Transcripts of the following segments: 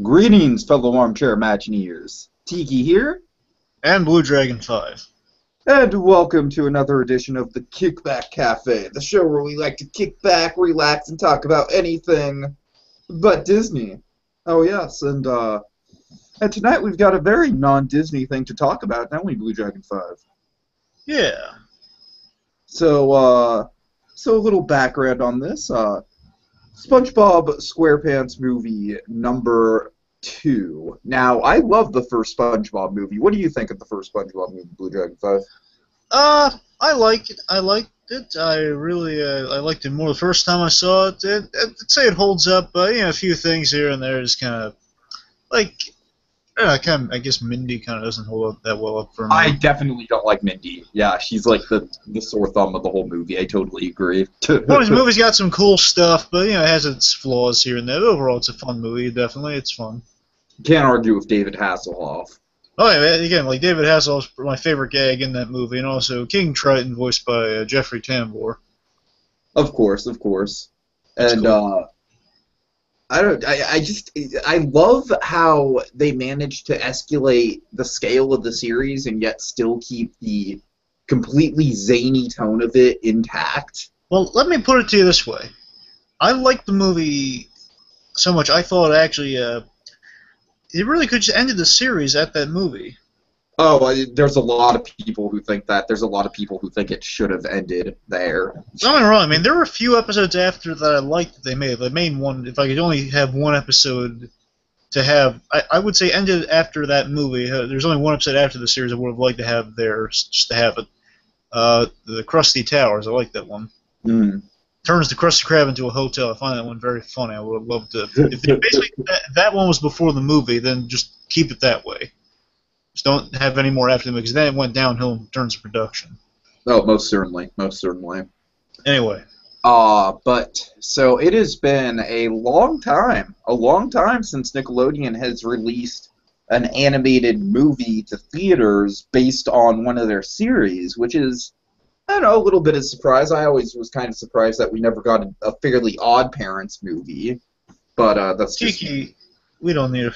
Greetings, fellow armchair Imagineers. Tiki here, And BlueDragonFive. and welcome to another edition of the Kickback Cafe, the show where we like to kick back, relax, and talk about anything but Disney. Oh yes, and tonight we've got a very non-Disney thing to talk about, don't we, BlueDragonFive? Yeah. So a little background on this. SpongeBob SquarePants movie number 2. Now, I love the first SpongeBob movie. What do you think of the first SpongeBob movie, BlueDragonFive? I like it. I liked it. I liked it more the first time I saw it. I'd say it holds up. A few things here and there is kind of like, I guess Mindy kind of doesn't hold up that well up for me. I definitely don't like Mindy. Yeah, she's like the sore thumb of the whole movie. I totally agree. Well, this movie's got some cool stuff, but it has its flaws here and there. Overall, it's a fun movie. Definitely, it's fun. Can't argue with David Hasselhoff. Oh yeah, again, like David Hasselhoff's my favorite gag in that movie, and also King Triton, voiced by Jeffrey Tambor. Of course. That's And cool. I love how they managed to escalate the scale of the series and yet still keep the completely zany tone of it intact. Well, let me put it to you this way. I liked the movie so much, I thought actually it really could just ended the series at that movie. Oh, there's a lot of people who think that. There's a lot of people who think it should have ended there. Don't get me wrong, I mean, there were a few episodes after that I liked that they made. They made one, if I could only have one episode to have, I would say ended after that movie. There's only one episode after the series I would have liked to have there, just to have it. The Krusty Towers, I like that one. Mm. Turns the Krusty Krab into a hotel. I find that one very funny. I would have loved to. If basically that one was before the movie, then just keep it that way. Just don't have any more after the movie, because then it went downhill in terms of production. Oh, most certainly. Anyway. But so it has been a long time since Nickelodeon has released an animated movie to theaters based on one of their series, which is, I don't know, a little bit of surprise. I always was kind of surprised that we never got a Fairly Odd Parents movie, but that's just... Kiki, we don't need a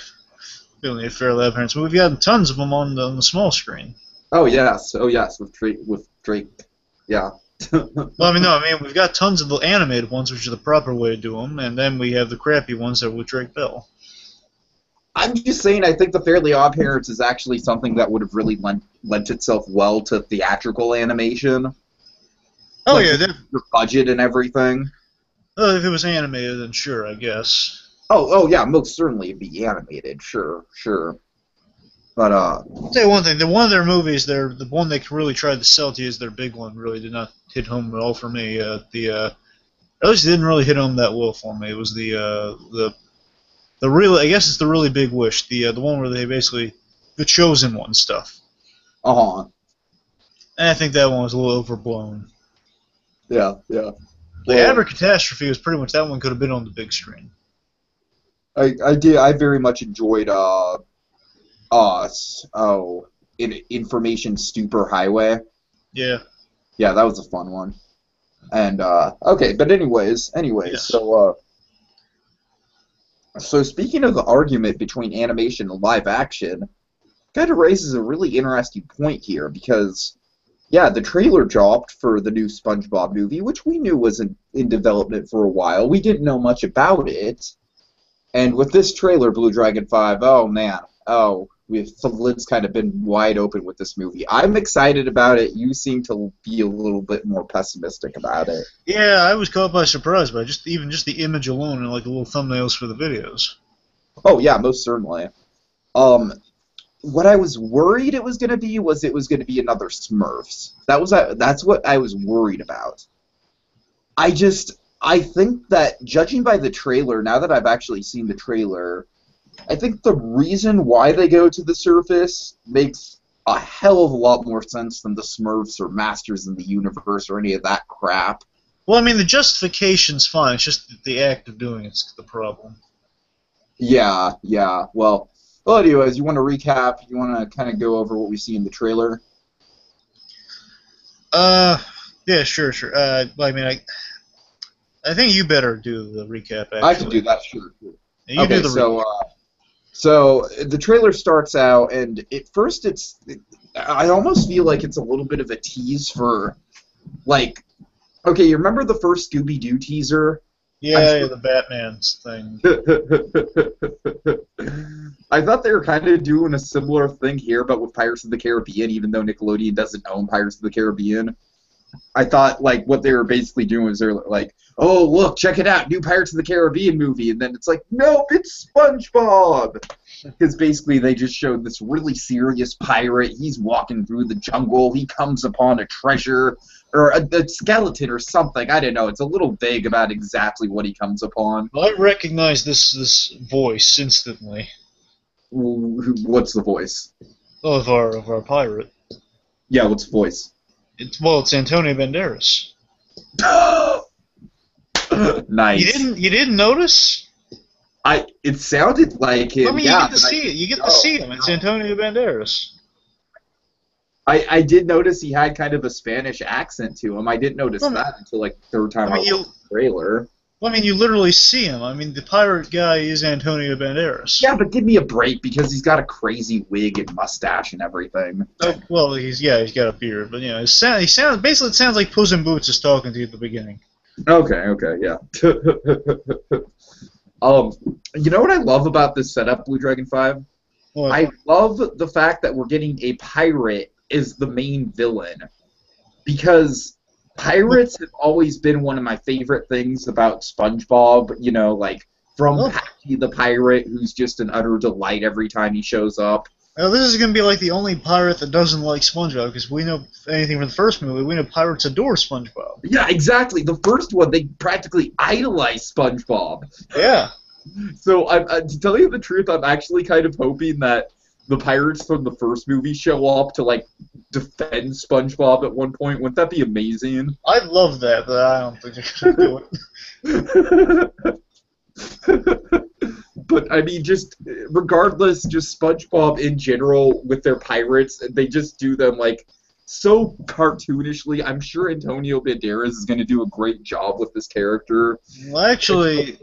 Fairly Odd Parents. We've got tons of them on the small screen. Oh yes, with Drake, yeah. Well, I mean, we've got tons of the animated ones, which are the proper way to do them, and then we have the crappy ones that are with Drake Bell. I'm just saying, I think the Fairly Odd Parents is actually something that would have really lent itself well to theatrical animation. Oh, like, yeah. The budget and everything. If it was animated, then sure, I guess. Oh, yeah, most certainly it'd be animated, sure. But, I'll tell you one thing, one of their movies, the one they really tried to sell to you as their big one, really did not hit home at all for me. At least it didn't really hit home that well for me. It was the really, I guess it's the Really Big Wish, the one where they basically, the Chosen One stuff. uh-huh. And I think that one was a little overblown. Yeah. The Abracatastrophe was pretty much, that one could have been on the big screen. I did. I very much enjoyed Information Stupor Highway. Yeah. Yeah, that was a fun one. And okay, but anyways, Yes. so speaking of the argument between animation and live action, kind of raises a really interesting point here because, yeah, the trailer dropped for the new SpongeBob movie, which we knew was in development for a while. We didn't know much about it. And with this trailer, BlueDragonFive, oh man, the lid's kind of been wide open with this movie. I'm excited about it. You seem to be a little bit more pessimistic about it. Yeah, I was caught by surprise by just the image alone and like the little thumbnails for the videos. Oh yeah, most certainly. What I was worried it was going to be another Smurfs. That's what I was worried about. I think that, judging by the trailer, now that I've actually seen the trailer, I think the reason why they go to the surface makes a hell of a lot more sense than the Smurfs or Masters in the Universe or any of that crap. Well, I mean, the justification's fine. It's just the act of doing it's the problem. Yeah. Well, anyways, you want to recap? You want to kind of go over what we see in the trailer? Yeah, sure. I mean, I think you better do the recap, actually. I can do that, sure. You do the recap. So the trailer starts out, and at first I almost feel like it's a little bit of a tease for, like, okay, you remember the first Scooby-Doo teaser? Yeah, the Batman's thing. I thought they were kind of doing a similar thing here, but with Pirates of the Caribbean, even though Nickelodeon doesn't own Pirates of the Caribbean. I thought, like, what they were basically doing was they're like, oh, look, check it out, new Pirates of the Caribbean movie. And then it's like, nope, it's SpongeBob. Because basically they just showed this really serious pirate. He's walking through the jungle. He comes upon a treasure or a skeleton or something. I don't know. It's a little vague about exactly what he comes upon. Well, I recognize this voice instantly. What's the voice? Of our pirate. Yeah, what's the voice? It's Antonio Banderas. Nice. You didn't notice? It sounded like him. I mean, yeah, you get to see it. You get to see him. It's Antonio Banderas. I did notice he had kind of a Spanish accent to him. I didn't notice that until like third time I watched the trailer. I mean, you literally see him. I mean, the pirate guy is Antonio Banderas. Yeah, but give me a break because he's got a crazy wig and mustache and everything. Well, he's got a beard, but it sounds like Puss in Boots is talking to you at the beginning. Okay, yeah. You know what I love about this setup, BlueDragonFive? What? I love the fact that we're getting a pirate as the main villain, because pirates have always been one of my favorite things about SpongeBob. You know, like from Patchy the Pirate, who's just an utter delight every time he shows up. Well, this is going to be like the only pirate that doesn't like SpongeBob, because we know anything from the first movie. We know pirates adore SpongeBob. Yeah, exactly. The first one, they practically idolize SpongeBob. Yeah. So, to tell you the truth, I'm actually kind of hoping that the pirates from the first movie show up to, like, defend SpongeBob at one point. Wouldn't that be amazing? I'd love that, but I don't think they're going to do it. But, I mean, just, regardless, just SpongeBob in general with their pirates, they just do them, like, so cartoonishly. I'm sure Antonio Banderas is going to do a great job with this character. Well, actually,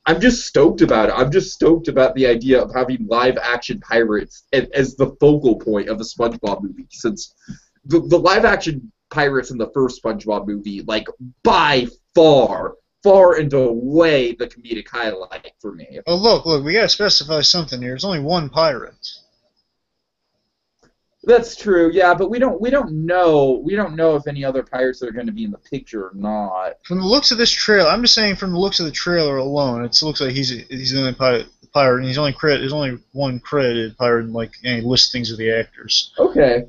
I'm just stoked about it. I'm just stoked about the idea of having live-action pirates as the focal point of a SpongeBob movie, since the live-action pirates in the first SpongeBob movie, like, by far and away the comedic highlight for me. Oh, look, we gotta specify something here. There's only one pirate. That's true, yeah, but we don't know if any other pirates are going to be in the picture or not. From the looks of this trailer, I'm just saying from the looks of the trailer alone, it looks like he's the only pirate, and there's only one credited pirate in like any listings of the actors. Okay.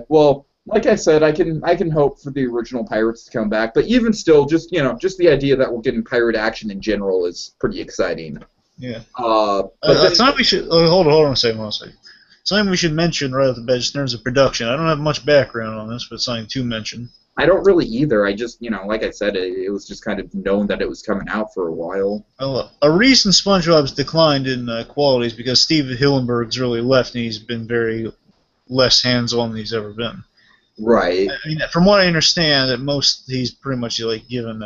Well, like I said, I can hope for the original pirates to come back, but even still, just the idea that we're getting pirate action in general is pretty exciting. Yeah. But we should hold on a second. Something we should mention right off the bat, just in terms of production. I don't have much background on this, but something to mention. I don't really either. I just, like I said, it was just kind of known that it was coming out for a while. A reason SpongeBob's declined in quality is because Steve Hillenburg's really left, and he's been very less hands-on than he's ever been. Right. I mean, from what I understand, he's pretty much like given.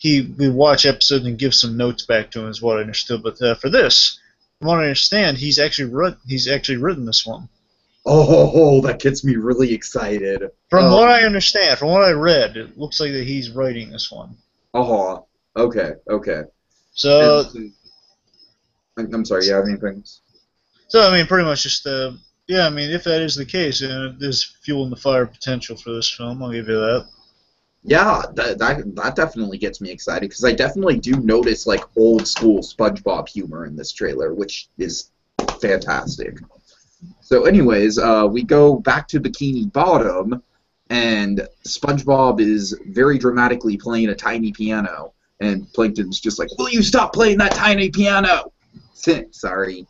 We watch episodes and give some notes back to him, is what I understood. But for this, from what I understand, he's actually written this one. Oh, that gets me really excited. From what I understand, from what I read, it looks like that he's writing this one. Oh, okay. So, I'm sorry, you have anything? So, I mean, pretty much just, I mean, if that is the case, there's fuel in the fire potential for this film, I'll give you that. Yeah, that definitely gets me excited, because I definitely do notice, like, old-school SpongeBob humor in this trailer, which is fantastic. So anyways, we go back to Bikini Bottom, and SpongeBob is very dramatically playing a tiny piano, and Plankton's just like, will you stop playing that tiny piano? Sorry.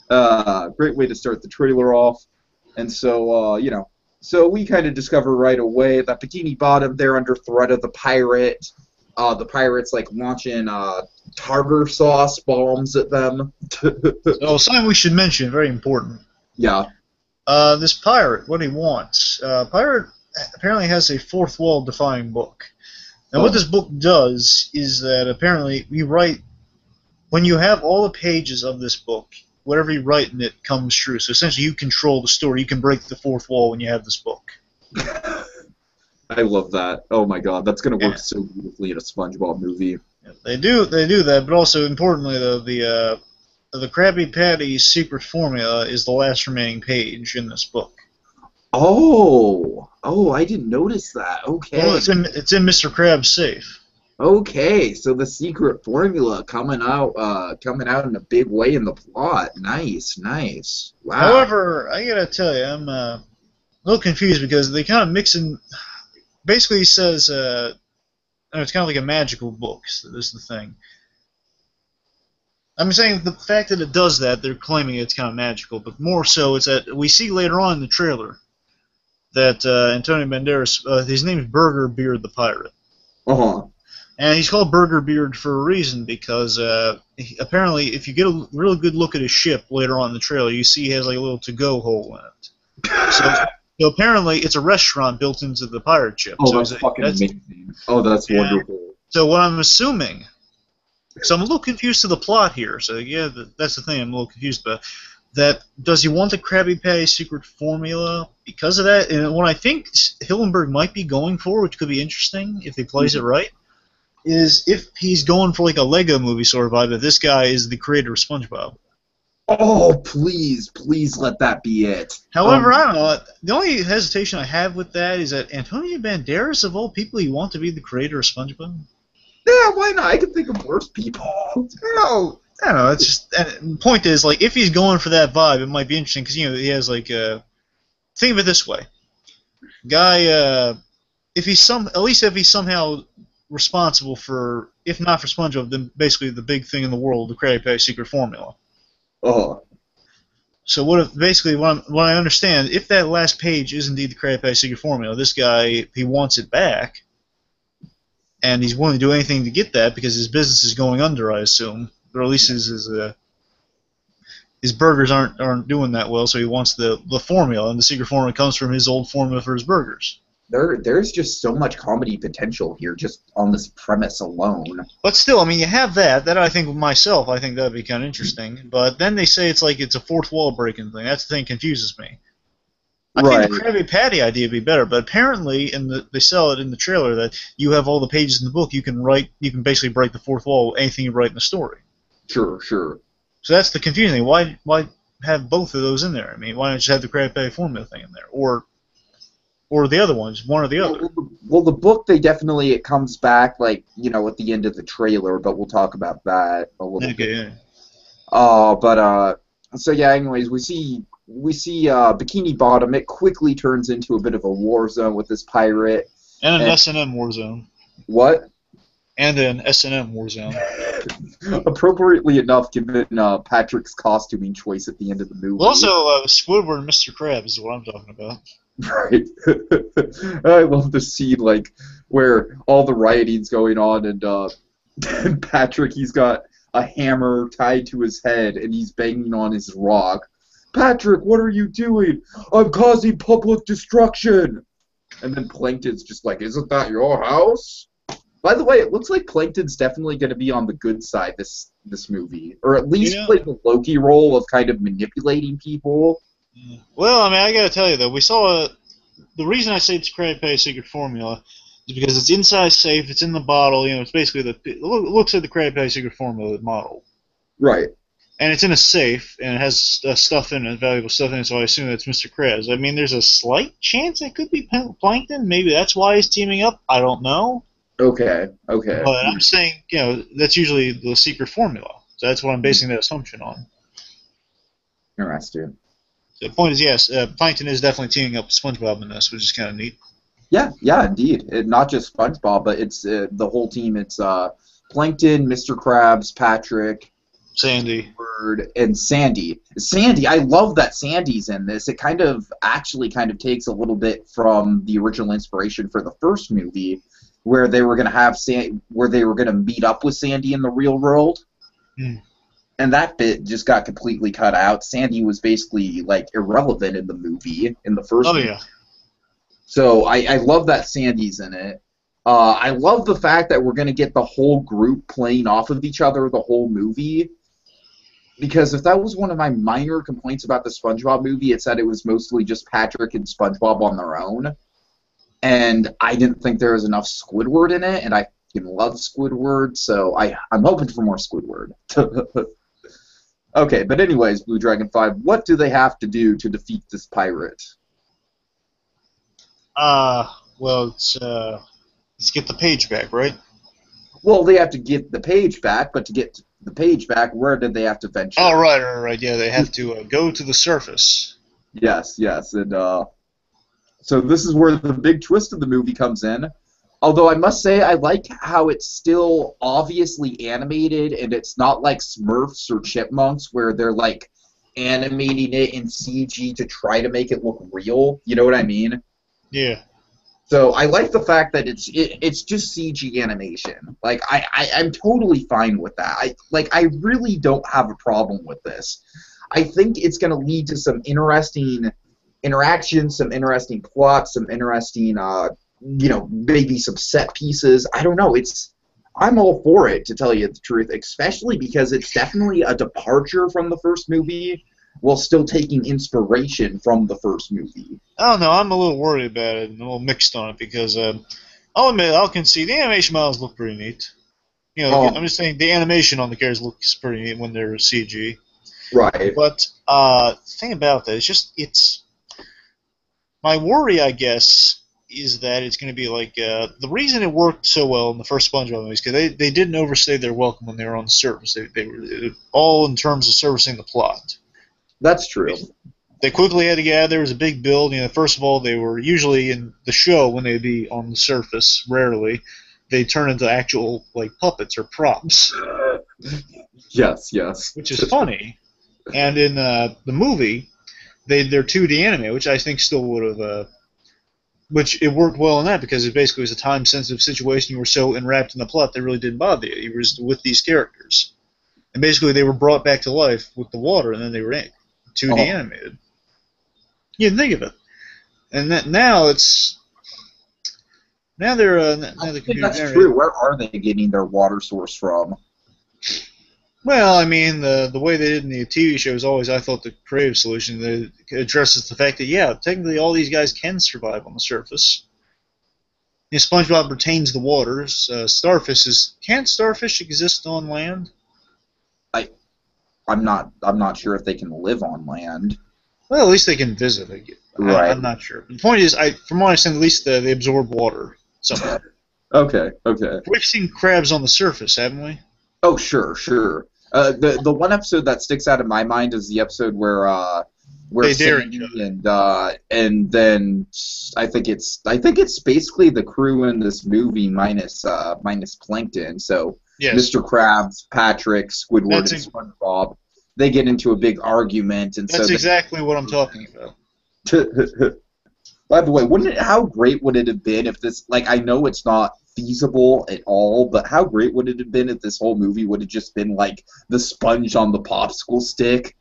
Great way to start the trailer off. And so, so we kind of discover right away that Bikini Bottom, they're under threat of the pirate. The pirate's like launching tartar sauce bombs at them. Something we should mention, very important. Yeah. This pirate, what he wants. Pirate apparently has a fourth wall defying book. Now, what this book does is that apparently when you have all the pages of this book whatever you write in it comes true. So essentially, you control the story. You can break the fourth wall when you have this book. I love that. Oh my god, that's gonna work so beautifully in a SpongeBob movie. Yeah, they do that, but also importantly, though, the Krabby Patty's secret formula is the last remaining page in this book. Oh, I didn't notice that. Okay. Well, it's in Mr. Krabs' safe. Okay, so the secret formula coming out in a big way in the plot. Nice. Wow. However, I gotta tell you, I'm a little confused because they kind of mix in. Basically, he says it's kind of like a magical book. So this is the thing. I'm saying the fact that it does that, they're claiming it's kind of magical, but more so, it's that we see later on in the trailer that Antonio Banderas, his name is Burger Beard the Pirate. And he's called Burger Beard for a reason, because apparently, if you get a really good look at his ship later on in the trailer, you see he has like a little to-go hole in it. So apparently, it's a restaurant built into the pirate ship. Oh, that's fucking amazing. Oh, that's wonderful. So what I'm assuming, so I'm a little confused to the plot here. So yeah, that's the thing I'm a little confused about. That does he want the Krabby Patty secret formula because of that? And what I think Hillenburg might be going for, which could be interesting if he plays it right, is if he's going for like a Lego movie sort of vibe, that this guy is the creator of SpongeBob. Oh, please let that be it. However, I don't know. The only hesitation I have with that is that Antonio Banderas, of all people, you want to be the creator of SpongeBob? Yeah, why not? I can think of worse people. No, I don't know. It's just the point is, like, if he's going for that vibe, it might be interesting because he has like think of it this way, guy. If he's at least if he's somehow responsible for, if not for SpongeBob, then basically the big thing in the world, the Krabby Patty secret formula. Oh. So what if basically what I understand, if that last page is indeed the Krabby Patty secret formula, this guy, he wants it back, and he's willing to do anything to get that because his business is going under, I assume, or at least his burgers aren't doing that well, so he wants the formula, and the secret formula comes from his old formula for his burgers. There's just so much comedy potential here just on this premise alone. But still, I mean, you have that. That I think I think that'd be kind of interesting. But then they say it's like it's a fourth wall breaking thing. That's the thing that confuses me. I think the Krabby Patty idea would be better, but apparently they sell it in the trailer that you have all the pages in the book. You can basically break the fourth wall with anything you write in the story. Sure. So that's the confusing thing. Why have both of those in there? I mean, why not just have the Krabby Patty formula thing in there, or the other ones, one or the other? Well, the book, it comes back, like, at the end of the trailer, but we'll talk about that a little bit. Yeah. So yeah, anyways, we see Bikini Bottom. It quickly turns into a bit of a war zone with this pirate. And an S&M war zone. What? And an S&M war zone. Appropriately enough, given Patrick's costuming choice at the end of the movie. Well, also, Squidward and Mr. Krabs is what I'm talking about. Right. I love the scene, like, where all the rioting's going on, and Patrick, he's got a hammer tied to his head, and he's banging on his rock. Patrick, what are you doing? I'm causing public destruction! And then Plankton's just like, isn't that your house? By the way, it looks like Plankton's definitely going to be on the good side this movie, or at least play the Loki role of kind of manipulating people. Well, I mean, I gotta tell you though, we saw the reason I say it's Krabby Patty secret formula is because it's inside safe, it's in the bottle. It's basically it looks like the Krabby Patty secret formula model. Right. And it's in a safe, and it has stuff in it, valuable stuff in it. So I assume it's Mr. Krabs. I mean, there's a slight chance it could be Plankton. Maybe that's why he's teaming up. I don't know. Okay. But I'm saying, that's usually the secret formula. So that's what I'm basing that assumption on. Interesting. So the point is, yes, Plankton is definitely teaming up with SpongeBob in this, which is kind of neat. Yeah, indeed. Not just SpongeBob, but it's the whole team. It's Plankton, Mr. Krabs, Patrick, Sandy, Bird, and Sandy. Sandy, I love that Sandy's in this. It kind of takes a little bit from the original inspiration for the first movie, where they were going to meet up with Sandy in the real world. And that bit just got completely cut out. Sandy was basically, like, irrelevant in the movie, in the first movie. Yeah. So I love that Sandy's in it. I love the fact that we're going to get the whole group playing off of each other the whole movie. Because if that was one of my minor complaints about the SpongeBob movie, it's that it was mostly just Patrick and SpongeBob on their own. And I didn't think there was enough Squidward in it, and I fucking love Squidward, so I'm hoping for more Squidward. Okay, but anyways, BlueDragonFive, what do they have to do to defeat this pirate? Well, let's get the page back, right? Well, they have to get the page back, but to get the page back, where did they have to venture? Oh, right. Yeah, they have to go to the surface. Yes, and so this is where the big twist of the movie comes in. Although I must say, I like how it's still obviously animated, and it's not like Smurfs or Chipmunks where they're like animating it in CG to try to make it look real. You know what I mean? Yeah. So I like the fact that it's just CG animation. Like I'm totally fine with that. I really don't have a problem with this. I think it's going to lead to some interesting interactions, some interesting plots, some interesting maybe some set pieces. I don't know. I'm all for it, to tell you the truth, especially because it's definitely a departure from the first movie while still taking inspiration from the first movie. I don't know. I'm a little worried about it and a little mixed on it because I'll admit, I'll concede the animation models look pretty neat. I'm just saying the animation on the characters looks pretty neat when they're CG. Right. But the thing about that is it's my worry, I guess, is that it's going to be like the reason it worked so well in the first SpongeBob movie is because they didn't overstay their welcome when they were on the surface. They were all in terms of servicing the plot. That's true. They quickly had to get out. There was a big build. First of all, they were usually in the show when they'd be on the surface. Rarely, they turn into actual puppets or props. Yes. Which is funny. And in the movie, they're 2D anime, which I think still would have. Which it worked well in that because it basically was a time-sensitive situation. You were so enwrapped in the plot that really didn't bother you. You were just with these characters. And basically they were brought back to life with the water, and then they were 2D animated. You didn't think of it. And now it's... Now they're... I think that's true. Where are they getting their water source from? Well, I mean, the way they did in the TV show is always, I thought, the creative solution that addresses the fact that, yeah, technically all these guys can survive on the surface. SpongeBob retains the waters. Can't starfish exist on land? I'm not sure if they can live on land. Well, at least they can visit. Right. I'm not sure. The point is, from what I understand, at least they absorb water somehow. Okay. We've seen crabs on the surface, haven't we? Oh, sure. The one episode that sticks out in my mind is the episode where they dare each other. And then I think it's basically the crew in this movie minus Plankton. So yes. Mr. Krabs, Patrick, Squidward, and SpongeBob, they get into a big argument, and that's exactly what I'm talking about. By the way, how great would it have been if this, I know it's not feasible at all, but how great would it have been if this whole movie would have just been like the sponge on the popsicle stick?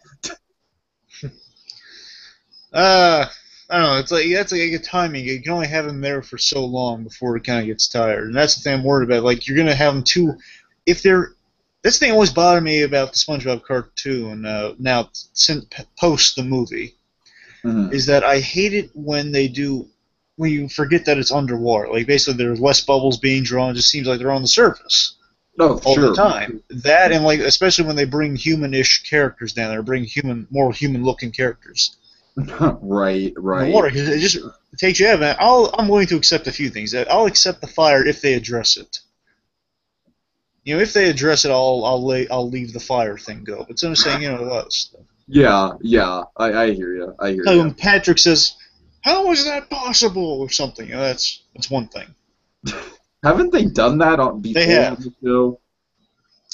I don't know. It's that's a timing. You can only have him there for so long before it kind of gets tired, and that's the thing I'm worried about. You're gonna have them too. That's the thing that always bothered me about the SpongeBob cartoon. Now since post the movie, is that I hate it when you forget that it's underwater. Basically, there's less bubbles being drawn. It just seems like they're on the surface all the time. That and especially when they bring human-ish characters down there, more human-looking characters. Right. In the water, because it takes you out of it. I'm willing to accept a few things. I'll accept the fire if they address it. If they address it, I'll leave the fire thing go. But instead of saying a lot of stuff. Yeah, I hear you. When Patrick says, "How is that possible?" or something, that's one thing. Haven't they done that before? They have. On the show?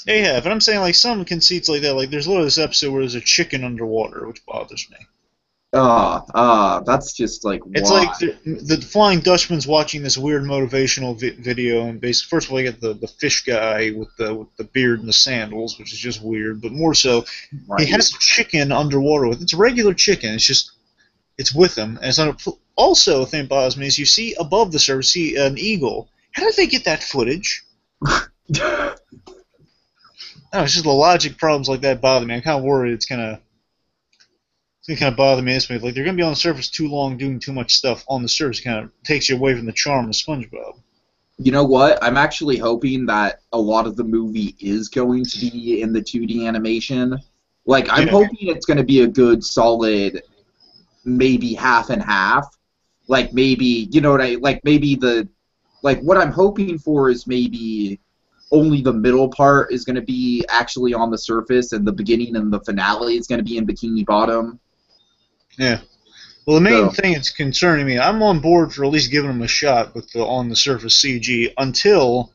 They have, and I'm saying some conceits like that. There's literally this episode where there's a chicken underwater, which bothers me. That's just it's why? like the Flying Dutchman's watching this weird motivational video, and basically, first of all, you get the fish guy with the beard and the sandals, which is just weird. But more so, he has a chicken underwater it's a regular chicken. It's with him, and also a thing that bothers me is you see above the surface, an eagle. How did they get that footage? I don't know, it's just the logic problems like that bother me. I'm kind of worried it's gonna kind of bother me this way. Like they're gonna be on the surface too long, doing too much stuff on the surface. Kind of takes you away from the charm of SpongeBob. You know what? I'm actually hoping that a lot of the movie is going to be in the 2D animation. Like, I'm Yeah, hoping it's going to be a good, solid, maybe half and half. Like, maybe, you know what like, maybe what I'm hoping for is maybe only the middle part is going to be actually on the surface, and the beginning and the finale is going to be in Bikini Bottom. yeah. Well, the main So, thing that's concerning me, I'm on board for at least giving them a shot with the on the surface CG until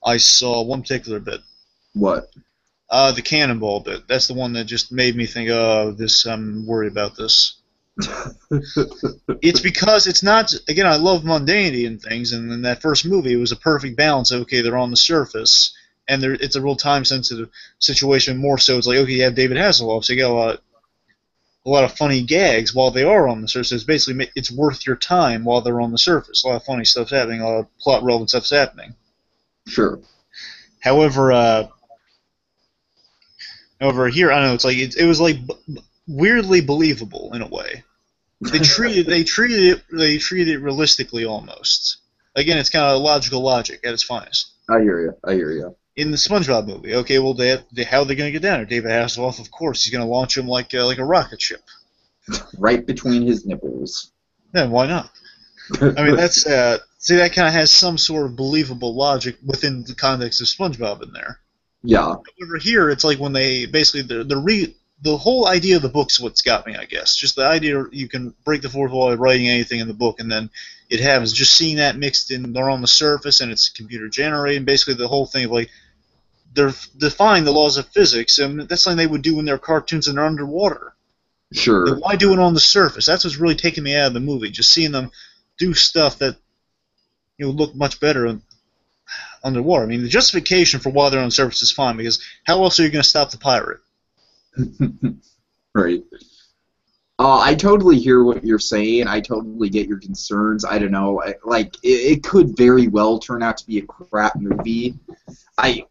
I saw one particular bit. what? The cannonball bit. That's the one that just made me think, oh, this. I'm worried about this. It's because it's not. Again, I love mundanity and things, and in that first movie, it was a perfect balance. Okay, they're on the surface, and it's a real time-sensitive situation. More so, it's like, okay, you have David Hasselhoff, so you got a lot of funny gags while they are on the surface. It's basically it's worth your time while they're on the surface. A lot of funny stuff's happening. A lot of plot relevant stuff's happening. Sure. However, over here, I don't know. It's like it was like weirdly believable in a way. They treated it realistically almost. Again, it's kind of logical logic at its finest. I hear you. I hear you. In the SpongeBob movie, okay, well, how are they going to get down there? David Hasselhoff, of course, he's going to launch him like a rocket ship. Right between his nipples. Then why not? I mean, that's see, that kind of has some sort of believable logic within the context of SpongeBob in there. Yeah. Over here, it's like when they basically the whole idea of the book's what's got me, I guess. Just the idea you can break the fourth wall by writing anything in the book, and then it happens. Just seeing that mixed in, they're on the surface, and it's computer generated. Basically, the whole thing of like they're defying the laws of physics, and that's something they would do in their cartoons and they're underwater. Sure. Then why do it on the surface? That's what's really taking me out of the movie. Just seeing them do stuff that look much better underwater. I mean, the justification for why they're on the surface is fine, because how else are you going to stop the pirate? Right. I totally hear what you're saying. I totally get your concerns. I don't know. It could very well turn out to be a crap movie. I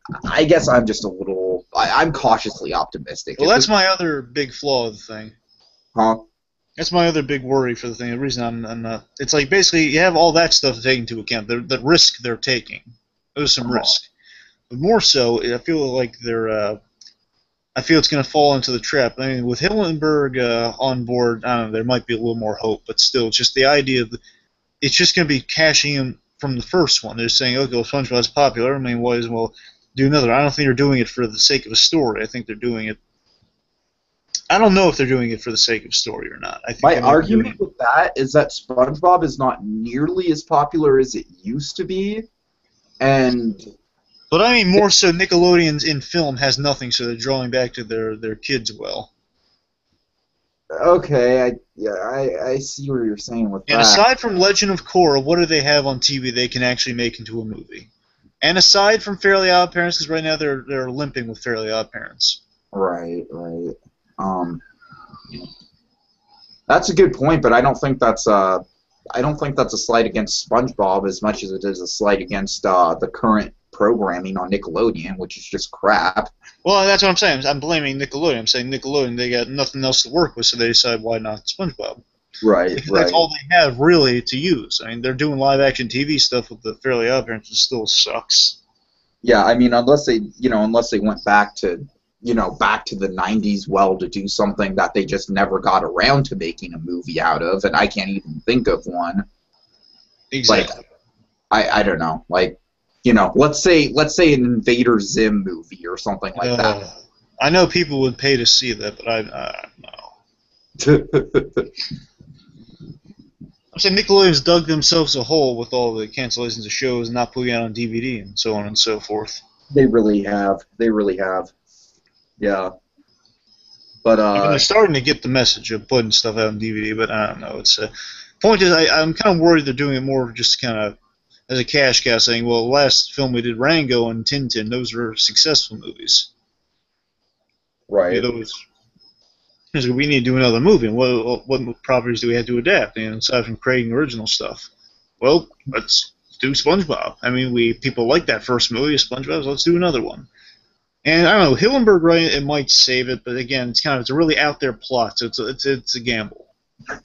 guess I'm just a little. I'm cautiously optimistic. Well, that's my other big flaw of the thing. Huh? That's my other big worry for the thing. The reason I'm not. It's like basically you have all that stuff to take into account. The risk they're taking. There's some risk. But more so, I feel like I feel it's going to fall into the trap. I mean, with Hillenburg on board, I don't know, there might be a little more hope, but still, it's just the idea of it's just going to be cashing in from the first one. They're saying, okay, well, SpongeBob's popular. I mean, why as well do another? I don't think they're doing it for the sake of a story. I think they're doing it. I don't know if they're doing it for the sake of story or not. I think my argument with that is that SpongeBob is not nearly as popular as it used to be, and. But I mean, more so, Nickelodeon's in film has nothing, so they're drawing back to their kids well. Okay, I see where you're saying with that. And aside from Legend of Korra, what do they have on TV they can actually make into a movie? And aside from Fairly Odd Parents, because right now they're limping with Fairly Odd Parents. Right. That's a good point, but I don't think that's a slight against SpongeBob as much as it is a slight against the current programming on Nickelodeon, which is just crap. Well, that's what I'm saying. I'm blaming Nickelodeon. I'm saying Nickelodeon, they got nothing else to work with, so they decide why not SpongeBob. Right. That's all they have really to use. I mean, they're doing live action TV stuff with the Fairly Odd Parents, which still sucks. Yeah, I mean, unless they went back to the 90s well to do something that they just never got around to making a movie out of, and I can't even think of one. Exactly. Like, I don't know. Like, let's say an Invader Zim movie or something like that. I know people would pay to see that, but I don't know. I'm saying Nickelodeon's dug themselves a hole with all the cancellations of shows and not putting it out on DVD and so on and so forth. They really have. Yeah. But I mean, they're starting to get the message of putting stuff out on DVD, but I don't know. It's point is, I'm kind of worried they're doing it more just kind of as a cash cow, saying, well, the last film we did, Rango and Tintin, those were successful movies. Right. We need to do another movie. And what properties do we have to adapt? Aside from creating original stuff, well, let's do SpongeBob. I mean, people like that first movie, SpongeBob. So let's do another one. And I don't know, Hillenburg, right? It might save it, but again, it's a really out there plot, so it's a gamble.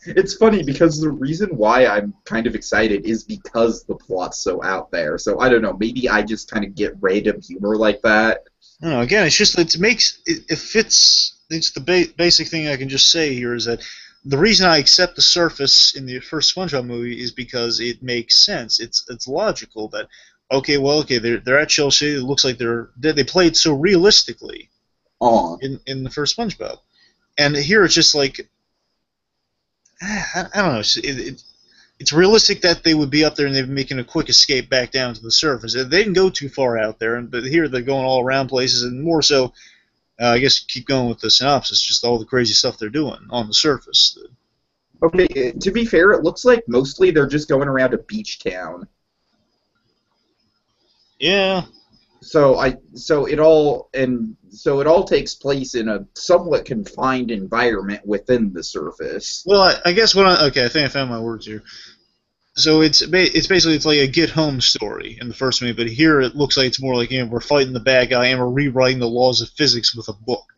It's funny because the reason why I'm kind of excited is because the plot's so out there. So I don't know, maybe I just kind of get random humor like that. I don't know. Again, it's just it fits. It's the basic thing I can just say here is that the reason I accept the surface in the first SpongeBob movie is because it makes sense. It's logical that okay, they're at Shell City. It looks like they played so realistically in the first SpongeBob, and here it's just like I don't know. It's realistic that they would be up there and they'd be making a quick escape back down to the surface. They didn't go too far out there, but here they're going all around places, and more so, I guess keep going with the synopsis, just all the crazy stuff they're doing on the surface. Okay, to be fair, it looks like mostly they're just going around a beach town. Yeah. So it all takes place in a somewhat confined environment within the surface. Well, I guess I think I found my words here. So it's basically it's like a get home story in the first movie, but here it looks like it's more like we're fighting the bad guy and we're rewriting the laws of physics with a book.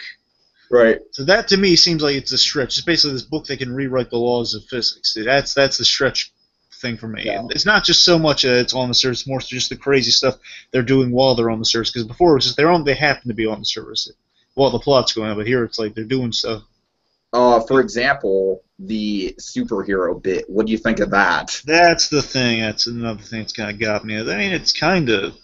Right. So that to me seems like it's a stretch. It's basically this book that can rewrite the laws of physics. That's the stretch thing for me. Yeah. It's not just so much that it's on the surface, more just the crazy stuff they're doing while they're on the surface. Because before it was just they happen to be on the surface while the plot's going on, but here it's like they're doing stuff. For example, the superhero bit. What do you think of that? That's the thing. That's another thing that's kind of got me. I mean, it's kind of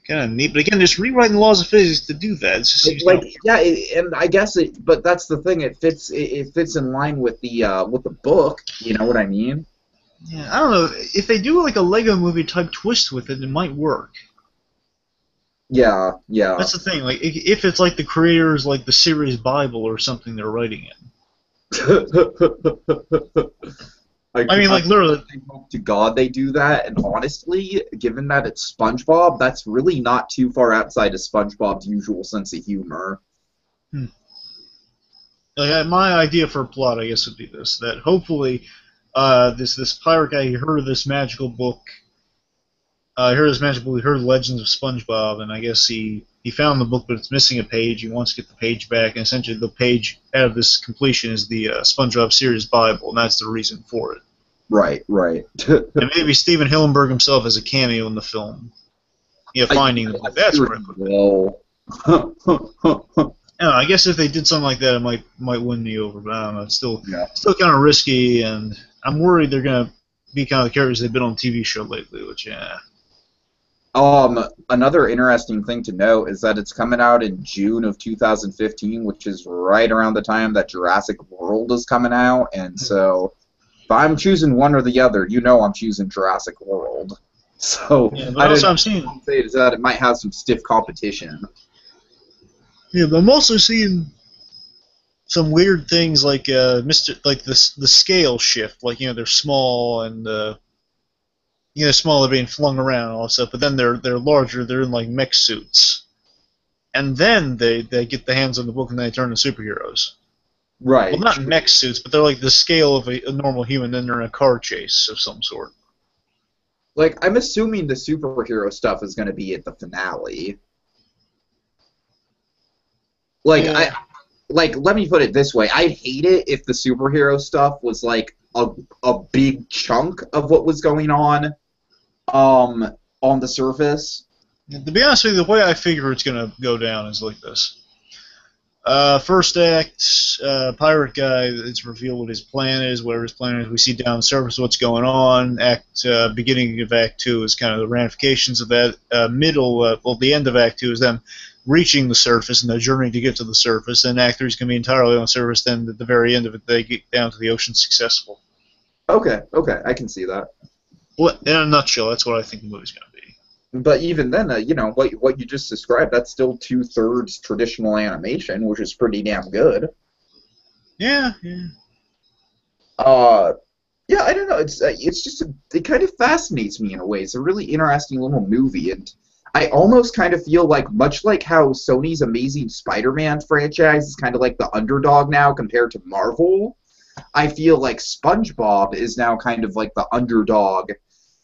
neat, but again, just rewriting the laws of physics to do that. It just seems and I guess but that's the thing. It fits in line with the book. You know what I mean? Yeah, I don't know. If they do like a Lego movie type twist with it, it might work. Yeah. That's the thing. Like, if it's like the creators, like the series Bible or something they're writing in. I mean, like, literally. I hope to God they do that, and honestly, given that it's SpongeBob, that's really not too far outside of SpongeBob's usual sense of humor. Like, my idea for a plot, I guess, would be this: that hopefully, this pirate guy, he heard of this magical book. He heard the Legends of SpongeBob, and I guess he found the book, but it's missing a page. He wants to get the page back, and essentially the page out of this completion is the SpongeBob series Bible, and that's the reason for it. Right. And maybe Steven Hillenburg himself has a cameo in the film. Yeah, finding the book. That's where I put it. I guess if they did something like that, it might win me over, but I don't know. It's still kind of risky, and I'm worried they're going to be kind of the characters they've been on the TV show lately, which, yeah. Another interesting thing to note is that it's coming out in June of 2015, which is right around the time that Jurassic World is coming out, and so if I'm choosing one or the other, I'm choosing Jurassic World. So I'm seeing is that it might have some stiff competition. Yeah, but I'm also seeing some weird things like the scale shift, like they're small and smaller being flung around and all that stuff, but then they're larger, they're in like mech suits. And then they get the hands on the book and they turn into superheroes. Right. Well, not mech suits, but they're like the scale of a normal human, then they're in a car chase of some sort. Like, I'm assuming the superhero stuff is going to be at the finale. Like, yeah. Let me put it this way. I'd hate it if the superhero stuff was like a big chunk of what was going on the surface. To be honest with you, the way I figure it's going to go down is like this. First act, pirate guy, it's revealed what his plan is, whatever his plan is. We see down the surface what's going on. Beginning of Act 2 is kind of the ramifications of that. The end of Act 2 is them reaching the surface and their journey to get to the surface. And Act 3 is going to be entirely on the surface. Then at the very end of it, they get down to the ocean successful. Okay, I can see that. Well, in a nutshell, that's what I think the movie's going to be. But even then, what you just described, that's still 2/3 traditional animation, which is pretty damn good. Yeah. Yeah, I don't know. It kind of fascinates me in a way. It's a really interesting little movie, and I almost kind of feel like, much like how Sony's Amazing Spider-Man franchise is kind of like the underdog now compared to Marvel, I feel like SpongeBob is now kind of like the underdog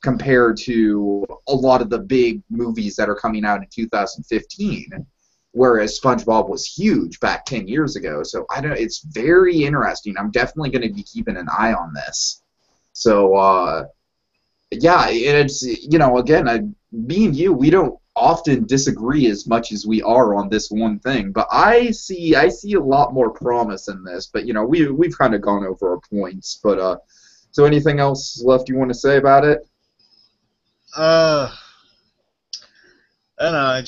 compared to a lot of the big movies that are coming out in 2015. whereas SpongeBob was huge back 10 years ago. So I don't. It's very interesting. I'm definitely going to be keeping an eye on this. So yeah, it's again, me and you, we don't often disagree as much as we are on this one thing, but I see a lot more promise in this. But we've kind of gone over our points. But so anything else left you want to say about it? I don't know. I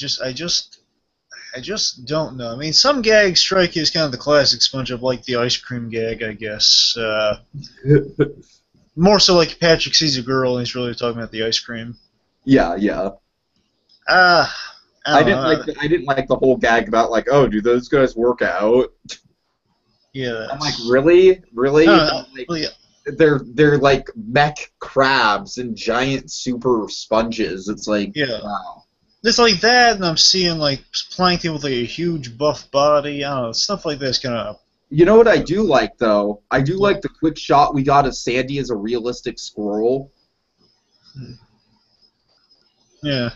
just don't know. I mean, some gags strike you as kind of the classic SpongeBob, like the ice cream gag, I guess. More so like Patrick sees a girl and he's really talking about the ice cream. Yeah. I didn't didn't like the whole gag about like, oh, do those guys work out? Yeah. I'm like, really? No, Like, yeah. they're like mech crabs and giant super sponges. It's like, Yeah. wow. It's like that, and I'm seeing like Plankton with like a huge buff body. I don't know, stuff like this kind of. You know what I do like though? I do like the quick shot we got of Sandy as a realistic squirrel. Yeah.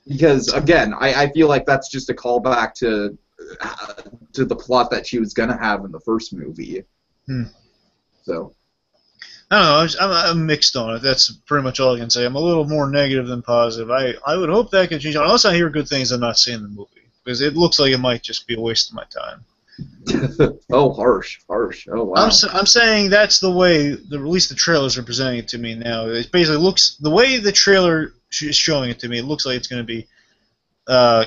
Because again, I feel like that's just a callback to the plot that she was gonna have in the first movie. So. I don't know. I'm mixed on it. That's pretty much all I can say. I'm a little more negative than positive. I would hope that could change. Unless I hear good things, I'm not seeing the movie because it looks like it might just be a waste of my time. Oh, harsh. Oh, wow. I'm saying that's the way at least the trailers are presenting it to me now. It basically looks the way the trailer is showing it to me. It looks like it's going to be a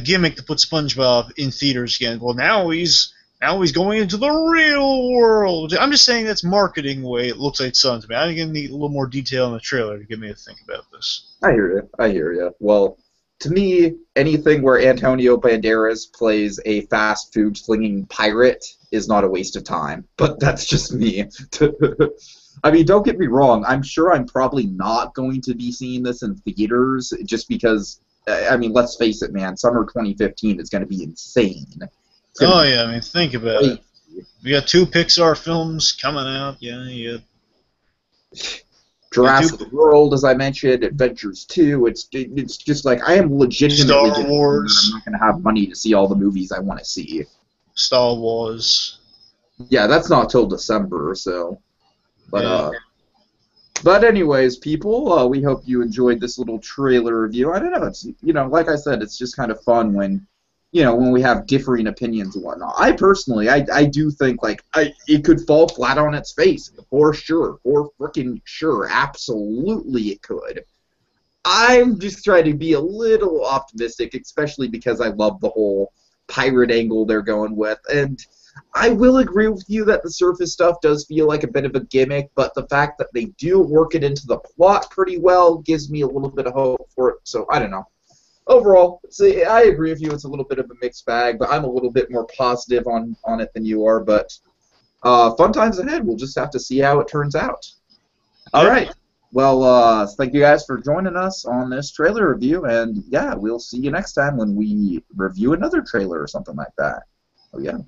gimmick to put SpongeBob in theaters again. Well, now he's going into the real world. I'm just saying that's marketing way it looks like it's done to me. I think I need a little more detail in the trailer to get me to think about this. I hear you. Well, to me, anything where Antonio Banderas plays a fast food slinging pirate is not a waste of time. But that's just me. I mean, don't get me wrong. I'm sure I'm probably not going to be seeing this in theaters just because, I mean, let's face it, man. Summer 2015 is going to be insane. Oh, yeah, I mean, think about it. We got 2 Pixar films coming out. Yeah. Jurassic World, as I mentioned, Adventures 2. It's just like I am legitimately Star Wars. I'm not going to have money to see all the movies I want to see. Star Wars. Yeah, that's not till December, so. But yeah. But anyways, people, we hope you enjoyed this little trailer review. I don't know, it's like I said, it's just kind of fun when we have differing opinions and whatnot. I personally, I do think, like, it could fall flat on its face, for sure, for freaking sure, absolutely it could. I'm just trying to be a little optimistic, especially because I love the whole pirate angle they're going with, and I will agree with you that the surface stuff does feel like a bit of a gimmick, but the fact that they do work it into the plot pretty well gives me a little bit of hope for it, so I don't know. Overall, see, I agree with you. It's a little bit of a mixed bag, but I'm a little bit more positive on it than you are. But fun times ahead. We'll just have to see how it turns out. All right. Well, thank you guys for joining us on this trailer review, and yeah, we'll see you next time when we review another trailer or something like that. Oh yeah.